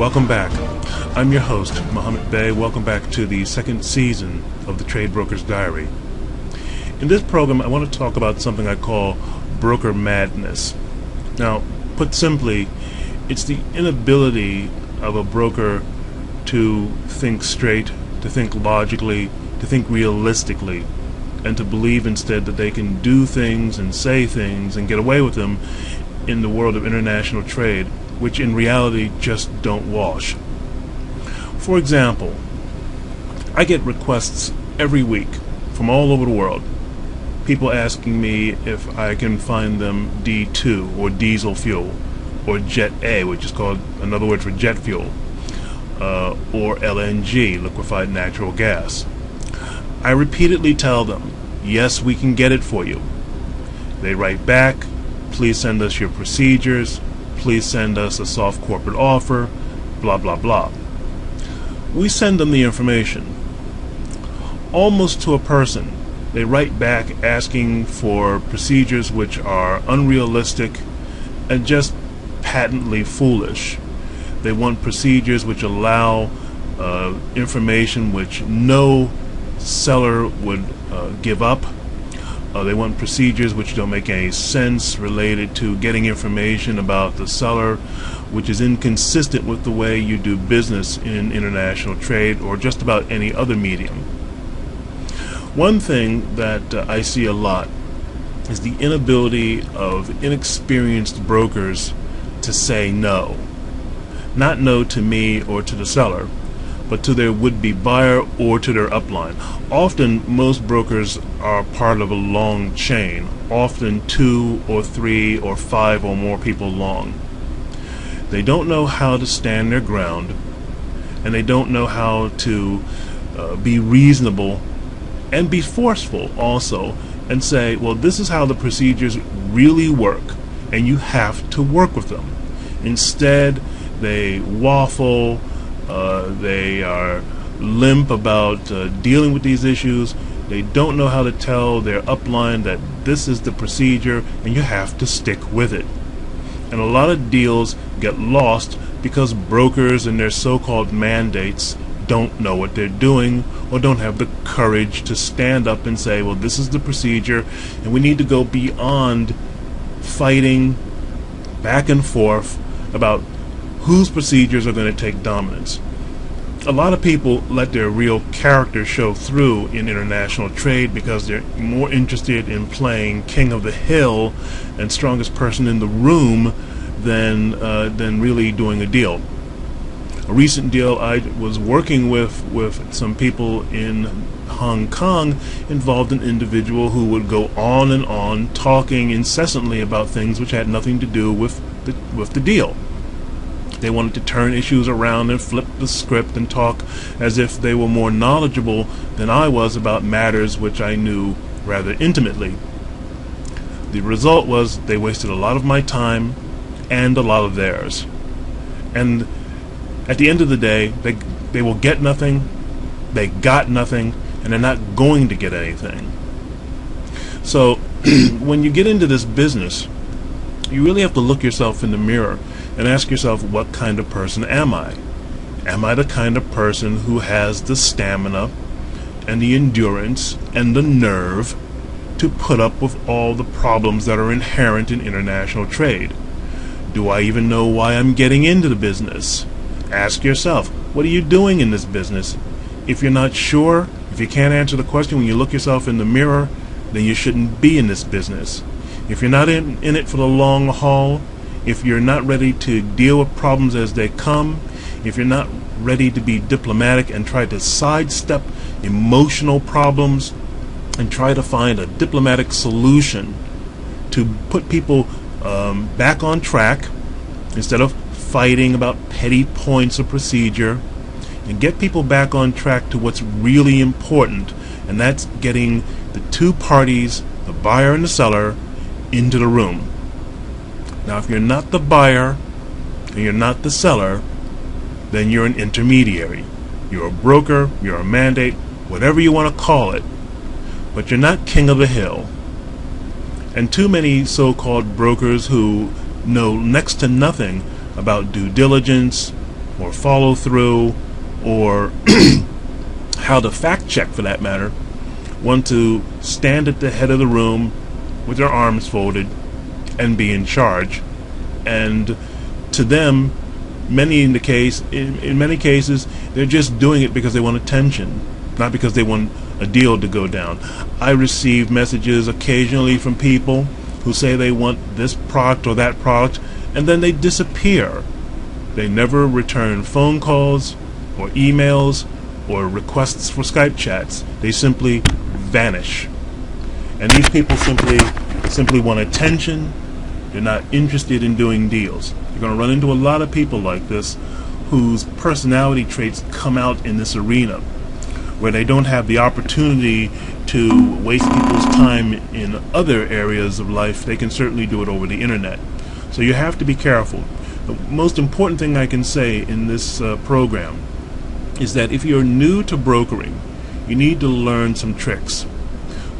Welcome back. I'm your host, Mohammed Bey. Welcome back to the second season of the Trade Brokers Diary. In this program, I want to talk about something I call broker madness. Now, put simply, it's the inability of a broker to think straight, to think logically, to think realistically, and to believe instead that they can do things and say things and get away with them in the world of international trade, which in reality just don't wash. For example, I get requests every week from all over the world, people asking me if I can find them D2 or diesel fuel, or Jet A, which is called another word for jet fuel, or LNG, liquefied natural gas. I repeatedly tell them, yes, we can get it for you. They write back, please send us your procedures, please send us a soft corporate offer, blah, blah, blah. We send them the information. Almost to a person, they write back asking for procedures which are unrealistic and just patently foolish. They want procedures which allow information which no seller would give up. They want procedures which don't make any sense related to getting information about the seller, which is inconsistent with the way you do business in international trade or just about any other medium. One thing that I see a lot is the inability of inexperienced brokers to say no. Not no to me or to the seller, but to their would-be buyer or to their upline. Often, most brokers are part of a long chain, often 2 or 3 or 5 or more people long. They don't know how to stand their ground, and they don't know how to be reasonable and be forceful also, and say, well, this is how the procedures really work, and you have to work with them. Instead, they waffle, they are limp about dealing with these issues. They don't know how to tell their upline that this is the procedure and you have to stick with it. And a lot of deals get lost because brokers and their so-called mandates don't know what they're doing or don't have the courage to stand up and say, well, this is the procedure and we need to go beyond fighting back and forth about whose procedures are going to take dominance. A lot of people let their real character show through in international trade because they're more interested in playing king of the hill and strongest person in the room than really doing a deal. A recent deal I was working with some people in Hong Kong involved an individual who would go on and on talking incessantly about things which had nothing to do with the deal. They wanted to turn issues around and flip the script and talk as if they were more knowledgeable than I was about matters which I knew rather intimately. The result was they wasted a lot of my time and a lot of theirs. And at the end of the day, they will get nothing, they got nothing, and they're not going to get anything. So when you get into this business, you really have to look yourself in the mirror and ask yourself, what kind of person am I? Am I the kind of person who has the stamina and the endurance and the nerve to put up with all the problems that are inherent in international trade? Do I even know why I'm getting into the business? Ask yourself, what are you doing in this business? If you're not sure, if you can't answer the question when you look yourself in the mirror, then you shouldn't be in this business. If you're not in it for the long haul, if you're not ready to deal with problems as they come, if you're not ready to be diplomatic and try to sidestep emotional problems and try to find a diplomatic solution to put people back on track instead of fighting about petty points of procedure, and get people back on track to what's really important, and that's getting the two parties, the buyer and the seller, into the room. Now, if you're not the buyer and you're not the seller, then you're an intermediary. You're a broker, you're a mandate, whatever you want to call it, but you're not king of the hill. And too many so-called brokers who know next to nothing about due diligence, or follow through, or how to fact check, for that matter, want to stand at the head of the room with their arms folded and be in charge. And to them, in many cases, they're just doing it because they want attention, not because they want a deal to go down. I receive messages occasionally from people who say they want this product or that product, and then they disappear. They never return phone calls or emails or requests for Skype chats. They simply vanish. And these people simply want attention. They're not interested in doing deals. You're going to run into a lot of people like this whose personality traits come out in this arena, where they don't have the opportunity to waste people's time in other areas of life. They can certainly do it over the internet. So you have to be careful. The most important thing I can say in this program is that if you're new to brokering, you need to learn some tricks.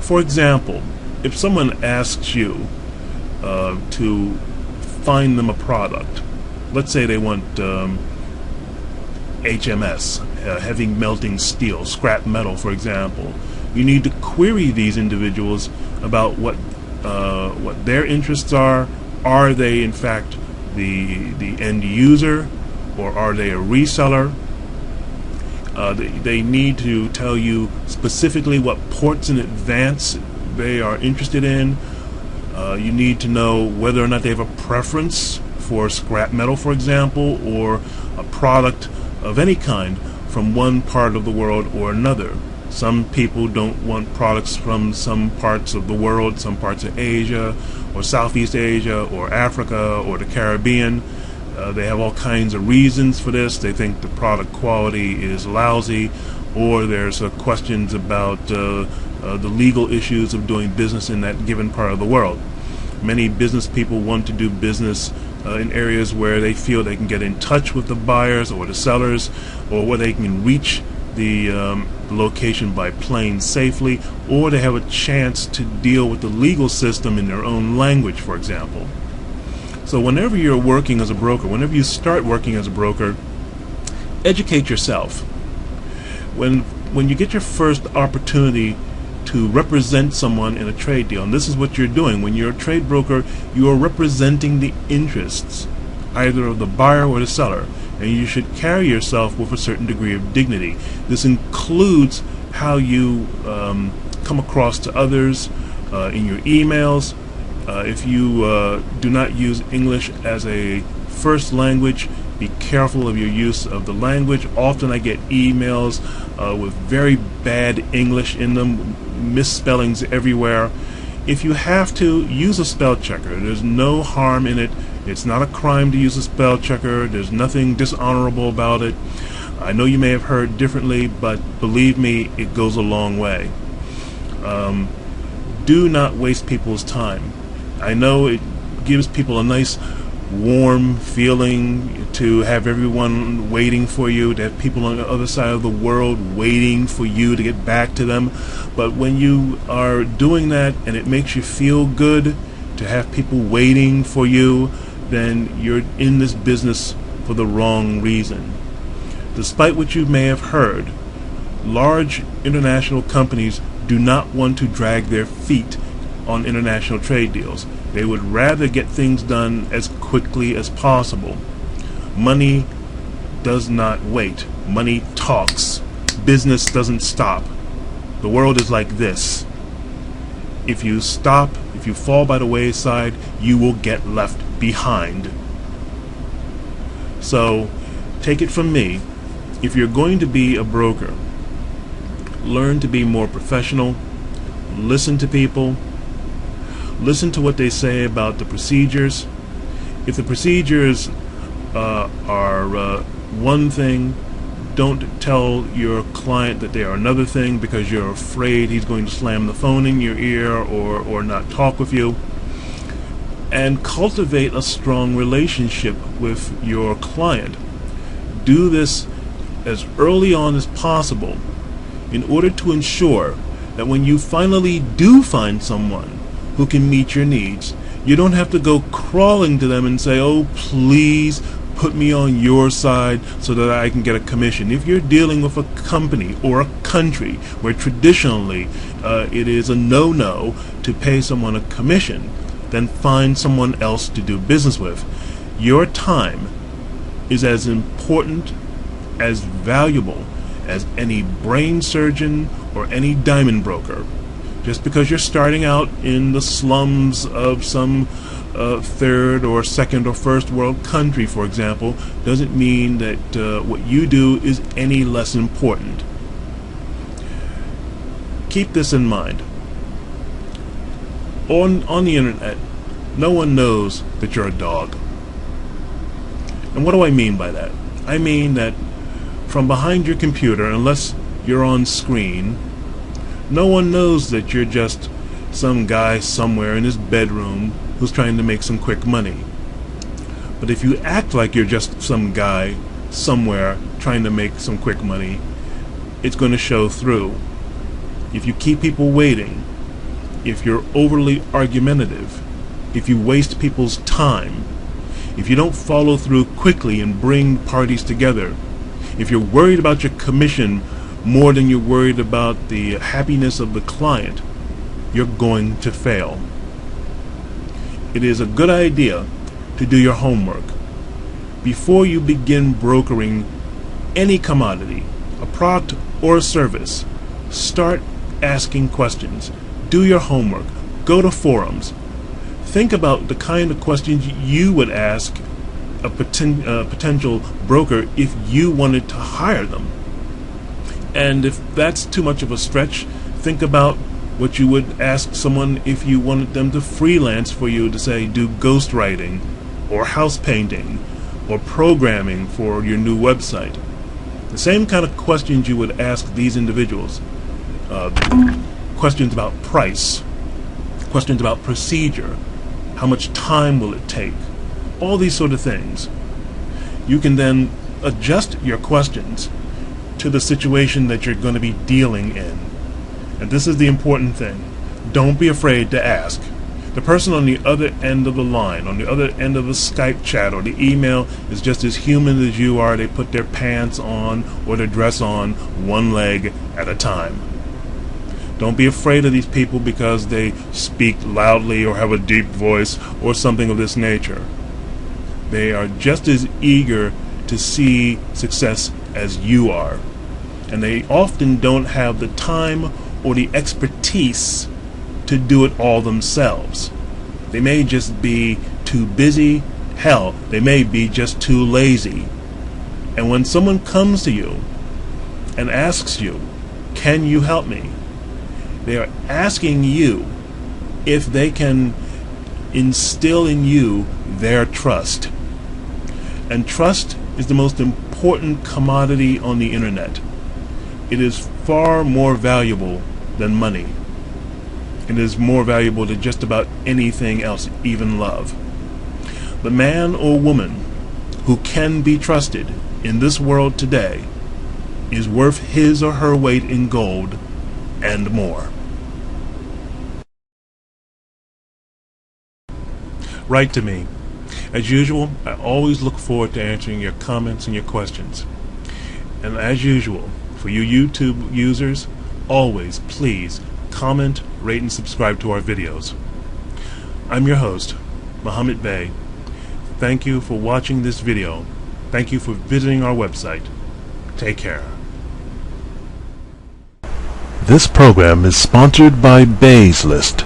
For example, if someone asks you to find them a product, let's say they want HMS, heavy melting steel, scrap metal, for example, you need to query these individuals about what their interests are. Are they in fact the end user, or are they a reseller? They need to tell you specifically what ports in advance they are interested in. You need to know whether or not they have a preference for scrap metal, for example, or a product of any kind from one part of the world or another. Some people don't want products from some parts of the world, some parts of Asia, or Southeast Asia, or Africa, or the Caribbean. They have all kinds of reasons for this. They think the product quality is lousy, or there's questions about the legal issues of doing business in that given part of the world. Many business people want to do business in areas where they feel they can get in touch with the buyers or the sellers, or where they can reach the location by plane safely, or they have a chance to deal with the legal system in their own language, for example. So whenever you're working as a broker, whenever you start working as a broker, educate yourself. When you get your first opportunity to represent someone in a trade deal, and this is what you're doing. When you're a trade broker, you are representing the interests either of the buyer or the seller, and you should carry yourself with a certain degree of dignity. This includes how you come across to others in your emails. If you do not use English as a first language, be careful of your use of the language. Often I get emails with very bad English in them, misspellings everywhere. If you have to, use a spell checker. There's no harm in it. It's not a crime to use a spell checker. There's nothing dishonorable about it. I know you may have heard differently, but believe me, it goes a long way. Do not waste people's time. I know it gives people a nice warm feeling to have everyone waiting for you, to have people on the other side of the world waiting for you to get back to them. But when you are doing that and it makes you feel good to have people waiting for you, then you're in this business for the wrong reason. Despite what you may have heard, large international companies do not want to drag their feet on international trade deals. They would rather get things done as quickly as possible. Money does not wait. Money talks. Business doesn't stop. The world is like this. If you stop, if you fall by the wayside, you will get left behind. So, take it from me, if you're going to be a broker, learn to be more professional, listen to people, listen to what they say about the procedures. If the procedures are one thing, don't tell your client that they are another thing because you're afraid he's going to slam the phone in your ear or not talk with you. And cultivate a strong relationship with your client. Do this as early on as possible in order to ensure that when you finally do find someone who can meet your needs, you don't have to go crawling to them and say, oh, please, put me on your side so that I can get a commission. If you're dealing with a company or a country where traditionally it is a no-no to pay someone a commission, then find someone else to do business with. Your time is as important, as valuable as any brain surgeon or any diamond broker. Just because you're starting out in the slums of some third or second or first world country, for example, doesn't mean that what you do is any less important. Keep this in mind. On the internet, no one knows that you're a dog. And what do I mean by that? I mean that from behind your computer, unless you're on screen, no one knows that you're just some guy somewhere in his bedroom who's trying to make some quick money. But if you act like you're just some guy somewhere trying to make some quick money, it's going to show through. If you keep people waiting, if you're overly argumentative, if you waste people's time, if you don't follow through quickly and bring parties together, if you're worried about your commission more than you're worried about the happiness of the client, you're going to fail. It is a good idea to do your homework. Before you begin brokering any commodity, a product or a service, start asking questions. Do your homework. Go to forums. Think about the kind of questions you would ask a potential broker if you wanted to hire them. And if that's too much of a stretch, think about what you would ask someone if you wanted them to freelance for you, to say do ghostwriting or house painting or programming for your new website. The same kind of questions you would ask these individuals. Questions about price, questions about procedure, how much time will it take, all these sort of things. You can then adjust your questions to the situation that you're going to be dealing in. And this is the important thing. Don't be afraid to ask. The person on the other end of the line, on the other end of the Skype chat or the email, is just as human as you are. They put their pants on or their dress on one leg at a time. Don't be afraid of these people because they speak loudly or have a deep voice or something of this nature. They are just as eager to see success as you are. And they often don't have the time or the expertise to do it all themselves. They may just be too busy. Hell, they may be just too lazy. And when someone comes to you and asks you, "Can you help me?" they are asking you if they can instill in you their trust. And trust is the most important commodity on the internet. It is far more valuable than money. It is more valuable than just about anything else, even love. The man or woman who can be trusted in this world today is worth his or her weight in gold and more. Write to me. As usual, I always look forward to answering your comments and your questions. And as usual, for you YouTube users, always please comment, rate, and subscribe to our videos. I'm your host, Mohammed Bey. Thank you for watching this video. Thank you for visiting our website. Take care. This program is sponsored by Bay's List.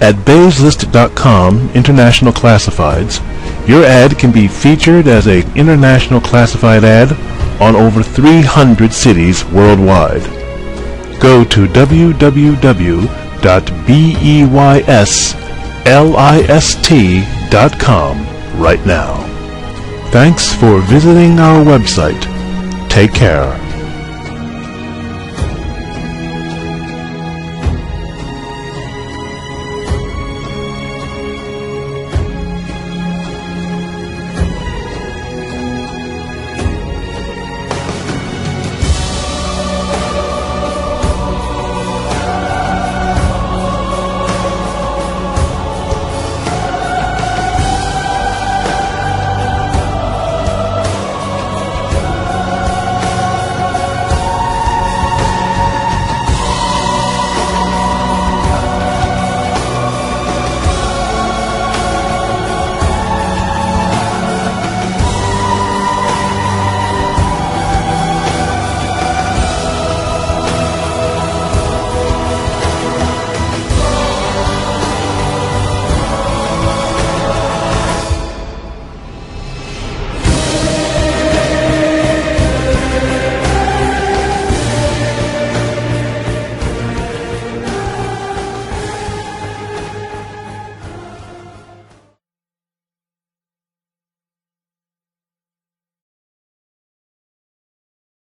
At bayslist.com International Classifieds, your ad can be featured as an international classified ad on over 300 cities worldwide. Go to www.beYSLIST.com right now. Thanks for visiting our website. Take care.